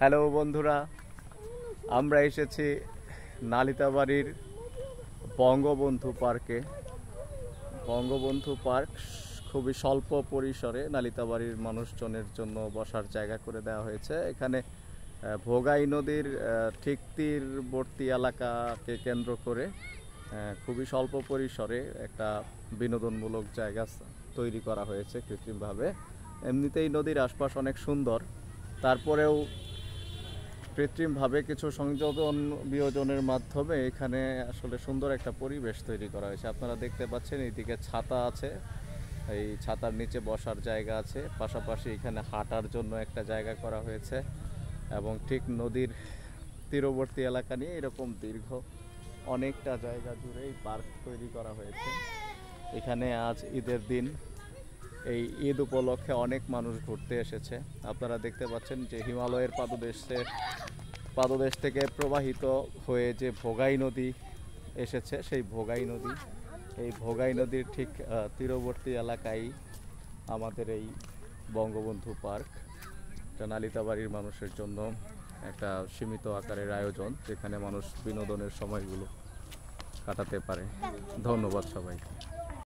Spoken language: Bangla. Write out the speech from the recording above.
হ্যালো বন্ধুরা, আমরা এসেছি নালিতাবাড়ির বঙ্গবন্ধু পার্কে। বঙ্গবন্ধু পার্ক খুবই স্বল্প পরিসরে নালিতাবাড়ির মানুষজনের জন্য বসার জায়গা করে দেওয়া হয়েছে। এখানে ভোগাই নদীর ঠিক তীরবর্তী এলাকাকে কেন্দ্র করে খুবই স্বল্প পরিসরে একটা বিনোদনমূলক জায়গা তৈরি করা হয়েছে কৃত্রিমভাবে। এমনিতেই নদীর আশপাশ অনেক সুন্দর, তারপরেও কৃত্রিমভাবে কিছু সংযোজন বিয়োজনের মাধ্যমে এখানে আসলে সুন্দর একটা পরিবেশ তৈরি করা হয়েছে। আপনারা দেখতে পাচ্ছেন এইদিকে ছাতা আছে, এই ছাতার নিচে বসার জায়গা আছে, পাশাপাশি এখানে হাঁটার জন্য একটা জায়গা করা হয়েছে এবং ঠিক নদীর তীরবর্তী এলাকা নিয়ে এরকম দীর্ঘ অনেকটা জায়গা জুড়ে এই পার্ক তৈরি করা হয়েছে। এখানে আজ ঈদের দিন, এই ঈদ উপলক্ষে অনেক মানুষ ঘুরতে এসেছে। আপনারা দেখতে পাচ্ছেন যে হিমালয়ের পাদদেশ থেকে প্রবাহিত হয়ে যে ভোগাই নদী এসেছে, সেই ভোগাই নদীর ঠিক তীরবর্তী এলাকায় আমাদের এই বঙ্গবন্ধু পার্ক। এটা নালিতাবাড়ির মানুষের জন্য একটা সীমিত আকারের আয়োজন, যেখানে মানুষ বিনোদনের সময়গুলো কাটাতে পারে। ধন্যবাদ সবাইকে।